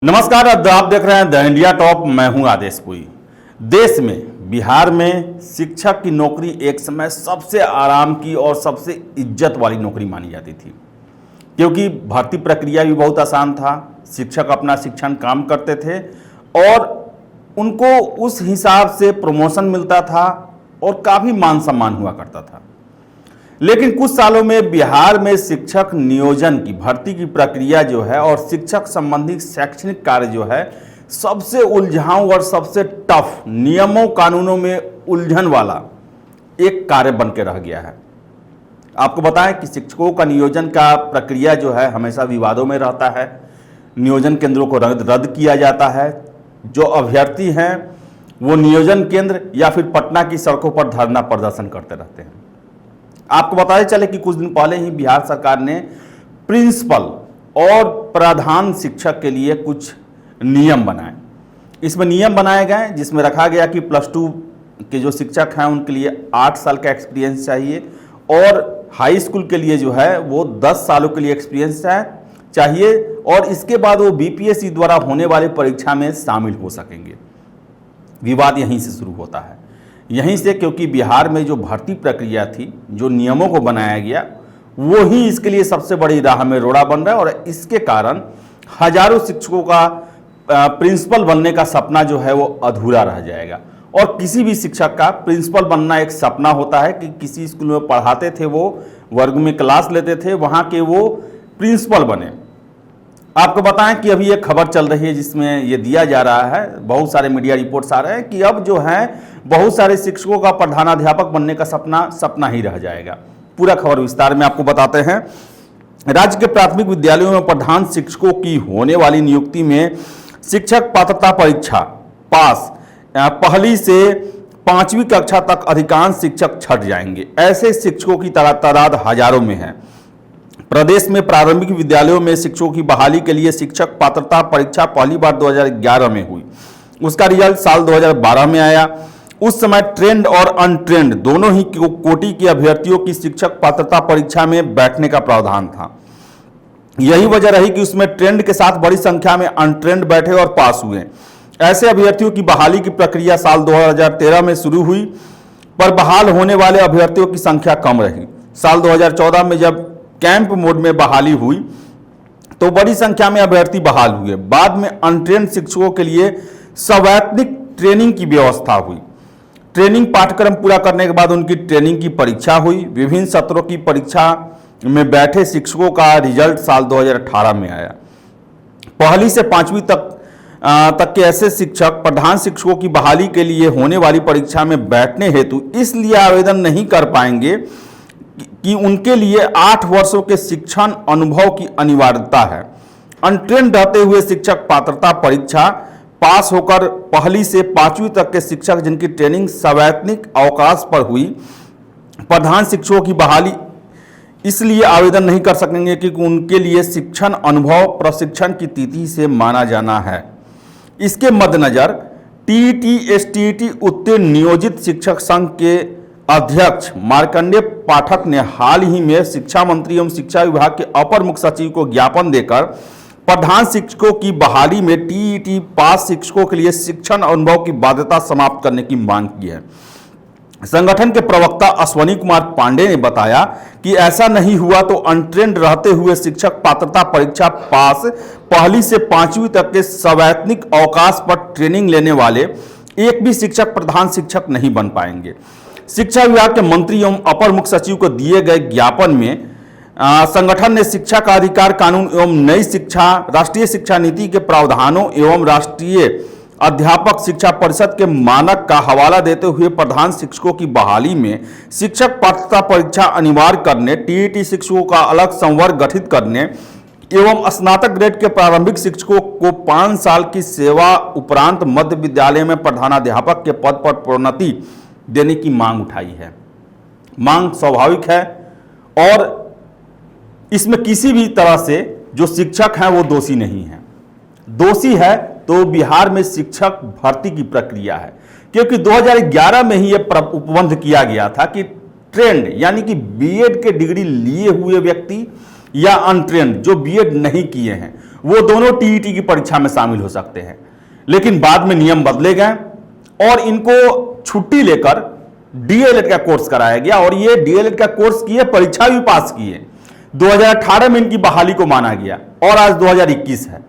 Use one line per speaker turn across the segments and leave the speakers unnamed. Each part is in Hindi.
नमस्कार, आप देख रहे हैं द इंडिया टॉप। मैं हूं आदेशपुरी। देश में बिहार में शिक्षक की नौकरी एक समय सबसे आराम की और सबसे इज्जत वाली नौकरी मानी जाती थी, क्योंकि भर्ती प्रक्रिया भी बहुत आसान था। शिक्षक अपना शिक्षण काम करते थे और उनको उस हिसाब से प्रमोशन मिलता था और काफ़ी मान सम्मान हुआ करता था। लेकिन कुछ सालों में बिहार में शिक्षक नियोजन की भर्ती की प्रक्रिया जो है और शिक्षक संबंधी शैक्षणिक कार्य जो है सबसे उलझाऊ और सबसे टफ, नियमों कानूनों में उलझन वाला एक कार्य बन के रह गया है। आपको बताएं कि शिक्षकों का नियोजन का प्रक्रिया जो है हमेशा विवादों में रहता है। नियोजन केंद्रों को रद्द किया जाता है। जो अभ्यर्थी हैं वो नियोजन केंद्र या फिर पटना की सड़कों पर धरना प्रदर्शन करते रहते हैं। आपको बताते चले कि कुछ दिन पहले ही बिहार सरकार ने प्रिंसिपल और प्रधान शिक्षक के लिए कुछ नियम बनाए। इसमें नियम बनाए गए जिसमें रखा गया कि +2 के जो शिक्षक हैं उनके लिए 8 साल का एक्सपीरियंस चाहिए और हाई स्कूल के लिए जो है वो 10 सालों के लिए एक्सपीरियंस चाहिए और इसके बाद वो बीपीएससी द्वारा होने वाली परीक्षा में शामिल हो सकेंगे। विवाद यहीं से शुरू होता है, यहीं से, क्योंकि बिहार में जो भर्ती प्रक्रिया थी, जो नियमों को बनाया गया, वो ही इसके लिए सबसे बड़ी राह में रोड़ा बन रहा है और इसके कारण हजारों शिक्षकों का प्रिंसिपल बनने का सपना जो है वो अधूरा रह जाएगा। और किसी भी शिक्षक का प्रिंसिपल बनना एक सपना होता है कि किसी स्कूल में पढ़ाते थे, वो वर्ग में क्लास लेते थे, वहाँ के वो प्रिंसिपल बने। आपको बताएं कि अभी एक खबर चल रही है जिसमें ये दिया जा रहा है, बहुत सारे मीडिया रिपोर्ट्स आ रहे हैं कि अब जो है बहुत सारे शिक्षकों का प्रधानाध्यापक बनने का सपना ही रह जाएगा। पूरा खबर विस्तार में आपको बताते हैं। राज्य के प्राथमिक विद्यालयों में प्रधान शिक्षकों की होने वाली नियुक्ति में शिक्षक पात्रता परीक्षा पास पहली से 5वीं कक्षा तक अधिकांश शिक्षक छट जाएंगे। ऐसे शिक्षकों की तादाद हजारों में है। प्रदेश में प्रारंभिक विद्यालयों में शिक्षकों की बहाली के लिए शिक्षक पात्रता परीक्षा पहली बार 2011 में हुई। उसका रिजल्ट साल 2012 में आया। उस समय ट्रेंड और अनट्रेंड दोनों ही कोटि के अभ्यर्थियों की शिक्षक पात्रता परीक्षा में बैठने का प्रावधान था। यही वजह रही कि उसमें ट्रेंड के साथ बड़ी संख्या में अनट्रेंड बैठे और पास हुए। ऐसे अभ्यर्थियों की बहाली की प्रक्रिया साल 2013 में शुरू हुई, पर बहाल होने वाले अभ्यर्थियों की संख्या कम रही। साल 2014 में जब कैंप मोड में बहाली हुई तो बड़ी संख्या में अभ्यर्थी बहाल हुए। बाद में अनट्रेंड शिक्षकों के लिए सवैतनिक ट्रेनिंग की व्यवस्था हुई। ट्रेनिंग पाठ्यक्रम पूरा करने के बाद उनकी ट्रेनिंग की परीक्षा हुई। विभिन्न सत्रों की परीक्षा में बैठे शिक्षकों का रिजल्ट साल 2018 में आया। पहली से 5वीं तक के ऐसे शिक्षक प्रधान शिक्षकों की बहाली के लिए होने वाली परीक्षा में बैठने हेतु इसलिए आवेदन नहीं कर पाएंगे कि उनके लिए 8 वर्षों के शिक्षण अनुभव की अनिवार्यता है। अनट्रेंड रहते हुए शिक्षक पात्रता परीक्षा पास होकर पहली से 5वीं तक के शिक्षक जिनकी ट्रेनिंग सवैतनिक अवकाश पर हुई, प्रधान शिक्षकों की बहाली इसलिए आवेदन नहीं कर सकेंगे क्योंकि उनके लिए शिक्षण अनुभव प्रशिक्षण की तिथि से माना जाना है। इसके मद्देनजर टीईटी एसटीईटी उत्तीर्ण नियोजित शिक्षक संघ के अध्यक्ष मार्कंडेय पाठक ने हाल ही में शिक्षा मंत्री एवं शिक्षा विभाग के अपर मुख्य सचिव को ज्ञापन देकर प्रधान शिक्षकों की बहाली में टीईटी पास शिक्षकों के लिए शिक्षण अनुभव की बाध्यता समाप्त करने की मांग की है। संगठन के प्रवक्ता अश्वनी कुमार पांडे ने बताया कि ऐसा नहीं हुआ तो अनट्रेंड रहते हुए शिक्षक पात्रता परीक्षा पास पहली से 5वीं तक के सवैतनिक अवकाश पर ट्रेनिंग लेने वाले एक भी शिक्षक प्रधान शिक्षक नहीं बन पाएंगे। शिक्षा विभाग के मंत्री एवं अपर मुख्य सचिव को दिए गए ज्ञापन में संगठन ने शिक्षा का अधिकार कानून एवं नई राष्ट्रीय शिक्षा नीति के प्रावधानों एवं राष्ट्रीय अध्यापक शिक्षा परिषद के मानक का हवाला देते हुए प्रधान शिक्षकों की बहाली में शिक्षक पात्रता परीक्षा अनिवार्य करने, टीईटी शिक्षकों का अलग संवर्ग गठित करने एवं स्नातक ग्रेड के प्रारंभिक शिक्षकों को 5 साल की सेवा उपरांत मध्य विद्यालय में प्रधानाध्यापक के पद पर प्रोन्नति देने की मांग उठाई है। मांग स्वाभाविक है और इसमें किसी भी तरह से जो शिक्षक हैं वो दोषी नहीं है। दोषी है तो बिहार में शिक्षक भर्ती की प्रक्रिया है, क्योंकि 2011 में ही यह उपबंध किया गया था कि ट्रेंड यानी कि बीएड के डिग्री लिए हुए व्यक्ति या अनट्रेंड जो बीएड नहीं किए हैं, वो दोनों टीईटी की परीक्षा में शामिल हो सकते हैं। लेकिन बाद में नियम बदले गए और इनको छुट्टी लेकर डीएलएड का कोर्स कराया गया और ये डीएलएड का कोर्स किए, परीक्षा भी पास किए। 2018 में इनकी बहाली को माना गया और आज 2021 है।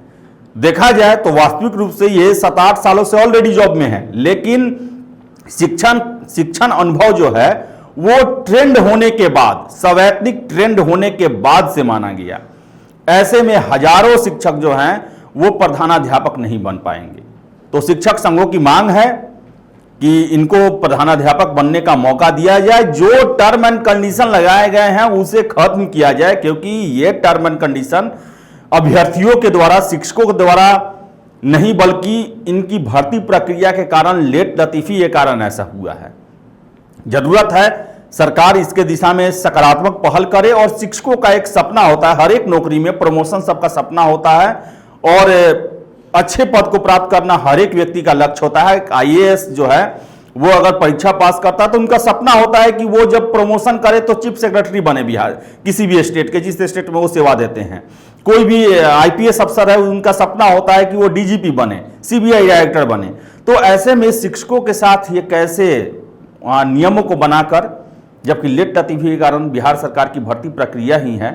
देखा जाए तो वास्तविक रूप से ये 7-8 सालों से ऑलरेडी जॉब में है, लेकिन शिक्षण अनुभव जो है वो ट्रेंड होने के बाद, सवैतनिक ट्रेंड होने के बाद से माना गया। ऐसे में हजारों शिक्षक जो हैं वो प्रधानाध्यापक नहीं बन पाएंगे। तो शिक्षक संघों की मांग है कि इनको प्रधानाध्यापक बनने का मौका दिया जाए, जो टर्म एंड कंडीशन लगाए गए हैं उसे खत्म किया जाए, क्योंकि ये टर्म एंड कंडीशन अभ्यर्थियों के द्वारा, शिक्षकों के द्वारा नहीं बल्कि इनकी भर्ती प्रक्रिया के कारण, लेट लतीफी के कारण ऐसा हुआ है। जरूरत है सरकार इसके दिशा में सकारात्मक पहल करे और शिक्षकों का एक सपना होता है, हर एक नौकरी में प्रमोशन सबका सपना होता है और अच्छे पद को प्राप्त करना हर एक व्यक्ति का लक्ष्य होता है। आईएएस जो है वो अगर परीक्षा पास करता है तो उनका सपना होता है कि वो जब प्रमोशन करे तो चीफ सेक्रेटरी बने बिहार किसी भी स्टेट के, जिस स्टेट में वो सेवा देते हैं। कोई भी आईपीएस अफसर है उनका सपना होता है कि वो डीजीपी बने, सीबीआई डायरेक्टर बने। तो ऐसे में शिक्षकों के साथ ये कैसे नियमों को बनाकर, जबकि लेट लतीफी के कारण बिहार सरकार की भर्ती प्रक्रिया ही है,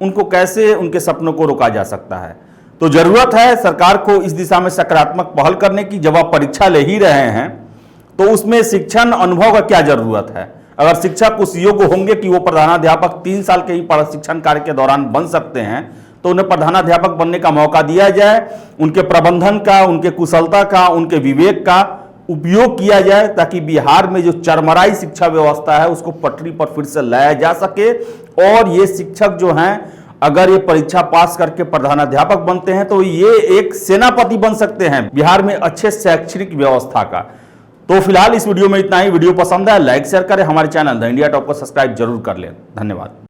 उनको कैसे उनके सपनों को रोका जा सकता है। तो जरूरत है सरकार को इस दिशा में सकारात्मक पहल करने की। जब आप परीक्षा ले ही रहे हैं तो उसमें शिक्षण अनुभव का क्या जरूरत है। अगर शिक्षक उस योग्य होंगे कि वो प्रधानाध्यापक 3 साल के ही शिक्षण कार्य के दौरान बन सकते हैं, तो उन्हें प्रधानाध्यापक बनने का मौका दिया जाए। उनके प्रबंधन का, उनके कुशलता का, उनके विवेक का उपयोग किया जाए, ताकि बिहार में जो चरमराई शिक्षा व्यवस्था है उसको पटरी पर फिर से लाया जा सके। और ये शिक्षक जो हैं, अगर ये परीक्षा पास करके प्रधानाध्यापक बनते हैं तो ये एक सेनापति बन सकते हैं बिहार में अच्छे शैक्षणिक व्यवस्था का। तो फिलहाल इस वीडियो में इतना ही। वीडियो पसंद है लाइक शेयर करें, हमारे चैनल द इंडिया टॉप को सब्सक्राइब जरूर कर लें। धन्यवाद।